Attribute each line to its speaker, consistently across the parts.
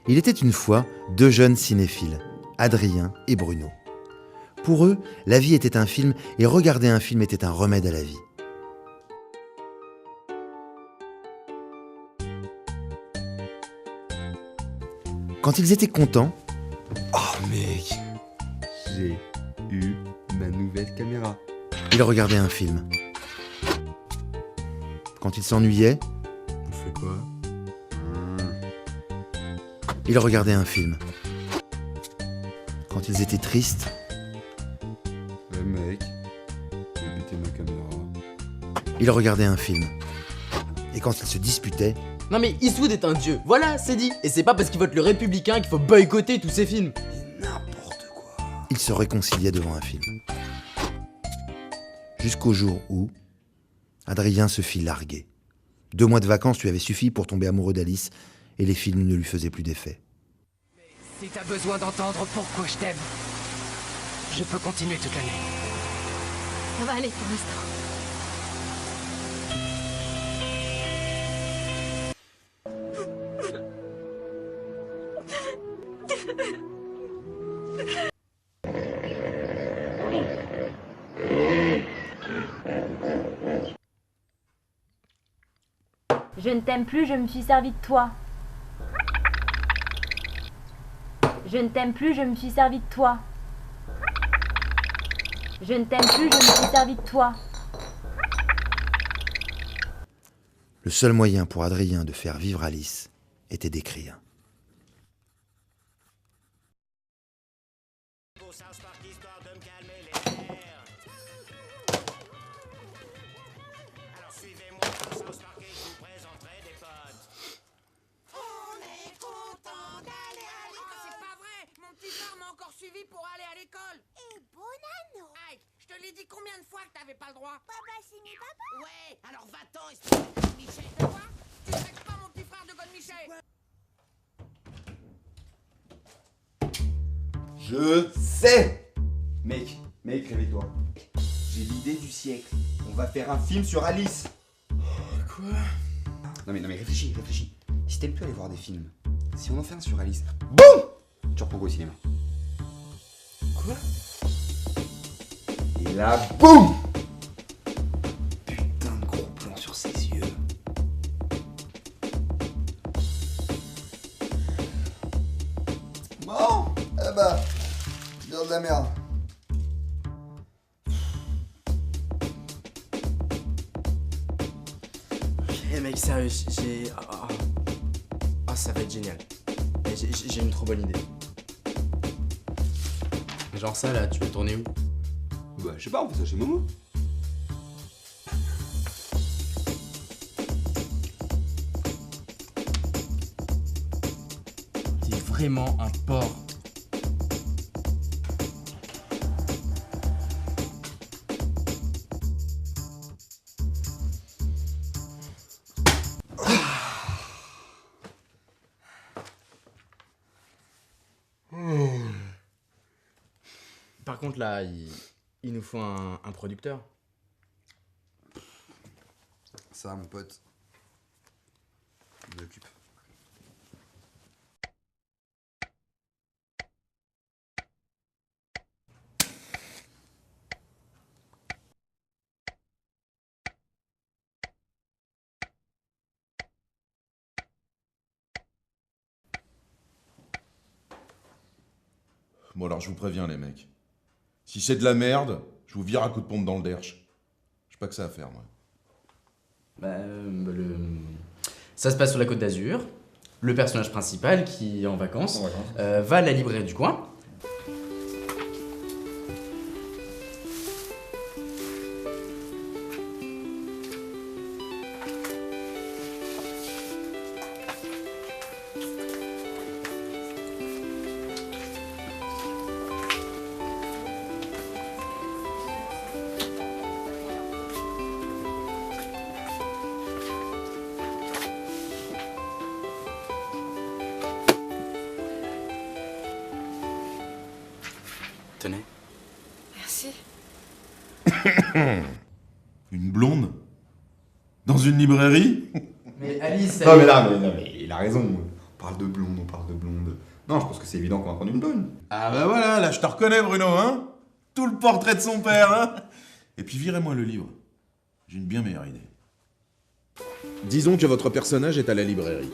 Speaker 1: Il était une fois deux jeunes cinéphiles, Adrien et Bruno. Pour eux, la vie était un film et regarder un film était un remède à la vie. Quand ils étaient contents,
Speaker 2: Oh mec, j'ai eu ma nouvelle caméra.
Speaker 1: ils regardaient un film. Quand ils s'ennuyaient,
Speaker 2: On fait quoi?
Speaker 1: ils regardaient un film. Quand ils étaient tristes,
Speaker 2: Ouais mec, j'ai buté ma caméra.
Speaker 1: ils regardaient un film. Et quand ils se disputaient,
Speaker 3: Non mais Eastwood est un dieu, voilà, c'est dit. Et c'est pas parce qu'il vote le républicain qu'il faut boycotter tous ses films.
Speaker 2: Mais n'importe quoi.
Speaker 1: ils se réconciliaient devant un film. Jusqu'au jour où Adrien se fit larguer. 2 mois de vacances lui avaient suffi pour tomber amoureux d'Alice et les films ne lui faisaient plus d'effet.
Speaker 4: Si t'as besoin d'entendre pourquoi je t'aime, je peux continuer toute l'année.
Speaker 5: Ça va aller pour l'instant.
Speaker 6: Je ne t'aime plus, je me suis servi de toi. Je ne t'aime plus, je me suis servi de toi. Je ne t'aime plus, je me suis servi de toi.
Speaker 1: Le seul moyen pour Adrien de faire vivre Alice était d'écrire.
Speaker 7: Suivi pour aller à l'école.
Speaker 8: Et Bonanno.
Speaker 7: Aïe, je te l'ai dit combien de fois que t'avais pas le droit?
Speaker 8: Papa, c'est mes papas.
Speaker 7: Ouais, alors va-t'en, espèce de Godemiché. Quoi? Tu traites pas mon petit frère de Godemiché?
Speaker 2: Je sais. Mec, réveille-toi. J'ai l'idée du siècle. On va faire un film sur Alice.
Speaker 3: Quoi?
Speaker 2: Non mais réfléchis. Si t'aimes plus aller voir des films, si on en fait un sur Alice, BOUM! Tu reprends quoi au cinéma?
Speaker 3: Quoi?
Speaker 2: Et là, BOUM! Putain de gros plan sur ses yeux. Bon, eh bah, bien de la merde.
Speaker 3: Eh mec, sérieux, j'ai... Ah, ça va être génial. J'ai une trop bonne idée. Genre ça là, tu veux tourner où?
Speaker 2: Bah, je sais pas, on fait ça chez Momo.
Speaker 3: T'es vraiment un porc. Par contre là, il nous faut un producteur.
Speaker 2: Ça, mon pote, je m'occupe.
Speaker 9: Bon alors je vous préviens les mecs. Si c'est de la merde, je vous vire à coups de pompe dans le derche. J'ai pas que ça à faire moi.
Speaker 3: Ça se passe sur la Côte d'Azur. Le personnage principal, qui est en vacances, va à la librairie du coin. Tenez.
Speaker 5: Merci.
Speaker 9: Une blonde? Dans une librairie?
Speaker 3: Mais Alice,
Speaker 2: Non mais là, mais il a raison. parle de blonde, on parle de blonde. Non, je pense que c'est évident qu'on va prendre une blonde.
Speaker 9: Ah bah voilà, là je te reconnais Bruno, hein. Tout le portrait de son père, hein. Et puis virez-moi le livre. J'ai une bien meilleure idée. Disons que votre personnage est à la librairie.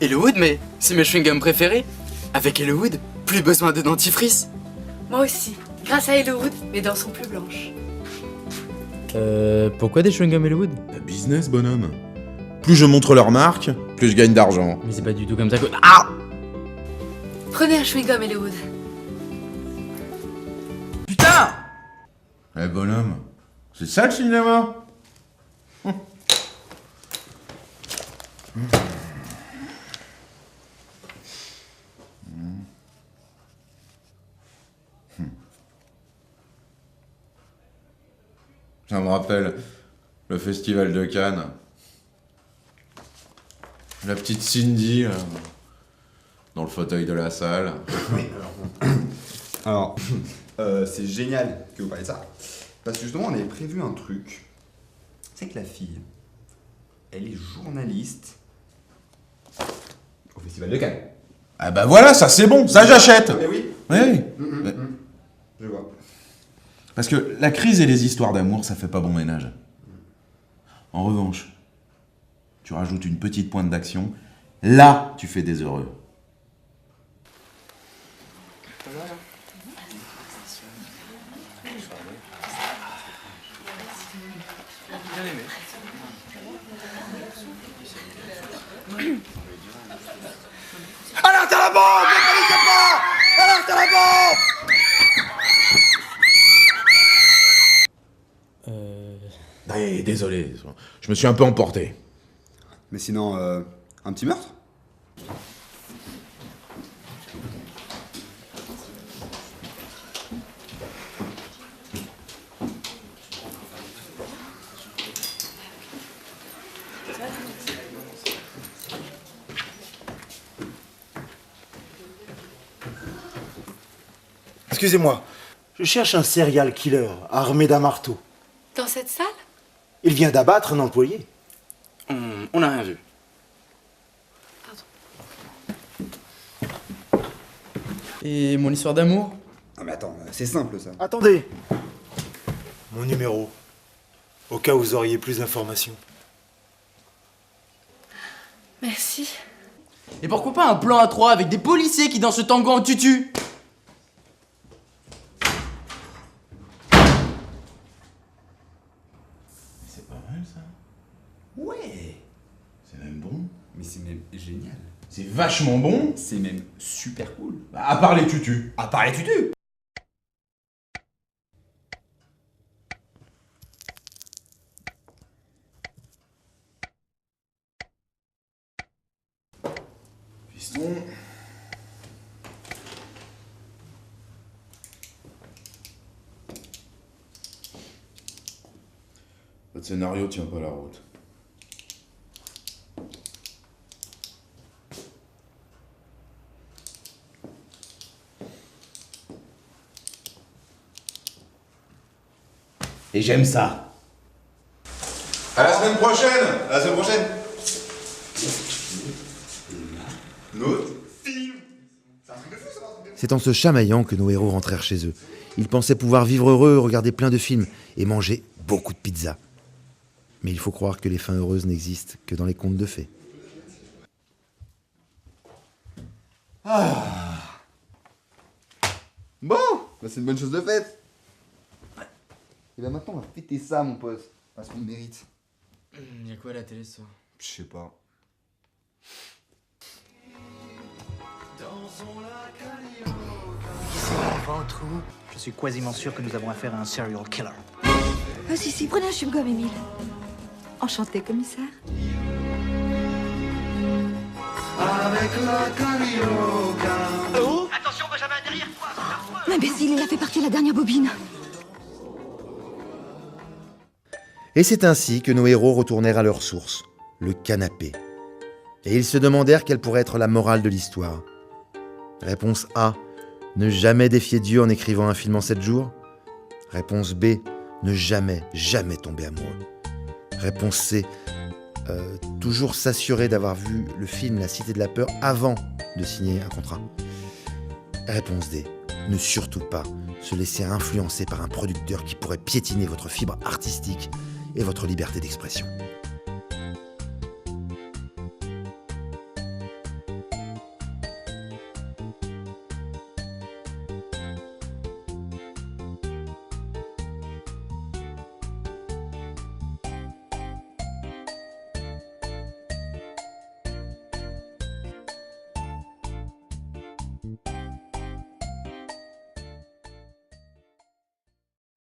Speaker 3: Elowood, mais c'est mes chewing-gums préférés. Avec Elowood, plus besoin de dentifrice.
Speaker 5: Moi aussi. Grâce à Elowood, mes dents sont plus blanches.
Speaker 3: Pourquoi des chewing-gums Elowood?
Speaker 9: Business, bonhomme. Plus je montre leur marque, plus je gagne d'argent.
Speaker 3: Mais c'est pas du tout comme ça que... Ah!
Speaker 5: Prenez un chewing-gum Elowood.
Speaker 3: Putain!
Speaker 9: Eh bonhomme, c'est ça le cinéma? Ça me rappelle le festival de Cannes. La petite Cindy, là, dans le fauteuil de la salle.
Speaker 2: Alors, c'est génial que vous parliez de ça. Parce que justement, on avait prévu un truc. C'est que la fille, elle est journaliste au Festival de Cannes.
Speaker 9: Ah bah voilà, ça c'est bon, ça j'achète.
Speaker 2: Mais oui.
Speaker 9: Oui.
Speaker 2: Je vois.
Speaker 9: Parce que la crise et les histoires d'amour, ça fait pas bon ménage. En revanche, tu rajoutes une petite pointe d'action, là, tu fais des heureux.
Speaker 2: Alerte à la bombe! Ne paniquez pas! Alerte à la bombe!
Speaker 9: Allez, désolé, je me suis un peu emporté.
Speaker 2: Mais sinon, un petit meurtre?
Speaker 10: Excusez-moi, je cherche un serial killer armé d'un marteau.
Speaker 5: Dans cette salle?
Speaker 10: Il vient d'abattre un employé.
Speaker 3: On n'a rien vu. Et mon histoire d'amour?
Speaker 2: Ah mais attends, c'est simple ça.
Speaker 10: Attendez. Mon numéro. Au cas où vous auriez plus d'informations.
Speaker 5: Merci.
Speaker 3: Et pourquoi pas un plan à 3 avec des policiers qui dansent le tango en tutu?
Speaker 9: C'est pas mal ça.
Speaker 2: Ouais.
Speaker 9: C'est même bon.
Speaker 2: Mais c'est même génial.
Speaker 9: C'est vachement bon.
Speaker 2: C'est même super cool.
Speaker 9: Bah, à part les tutus.
Speaker 2: À part les tutus.
Speaker 9: Piston. Votre scénario tient pas la route.
Speaker 2: Et j'aime ça.
Speaker 9: À la semaine prochaine.
Speaker 2: À la semaine prochaine. Notre film. C'est un truc de fou ça.
Speaker 1: C'est en se chamaillant que nos héros rentrèrent chez eux. Ils pensaient pouvoir vivre heureux, regarder plein de films et manger beaucoup de pizza. Mais il faut croire que les fins heureuses n'existent que dans les contes de fées.
Speaker 2: Bon, bah c'est une bonne chose de faite. Et bah maintenant on va fêter ça mon pote. Parce qu'on le mérite.
Speaker 3: Y'a quoi à la télé ce soir?
Speaker 2: Je sais pas.
Speaker 11: Votre ou je suis quasiment sûr que nous avons affaire à un serial killer.
Speaker 5: Ah si, prenez un chewing-gum, Émile. Enchanté, commissaire.
Speaker 4: Attention, Benjamin, derrière toi.
Speaker 8: Imbécile, il a fait partir la dernière bobine.
Speaker 1: Et c'est ainsi que nos héros retournèrent à leur source, le canapé. Et ils se demandèrent quelle pourrait être la morale de l'histoire. Réponse A, ne jamais défier Dieu en écrivant un film en 7 jours. Réponse B, ne jamais tomber amoureux. Réponse C, toujours s'assurer d'avoir vu le film La Cité de la Peur avant de signer un contrat. Réponse D, ne surtout pas se laisser influencer par un producteur qui pourrait piétiner votre fibre artistique et votre liberté d'expression.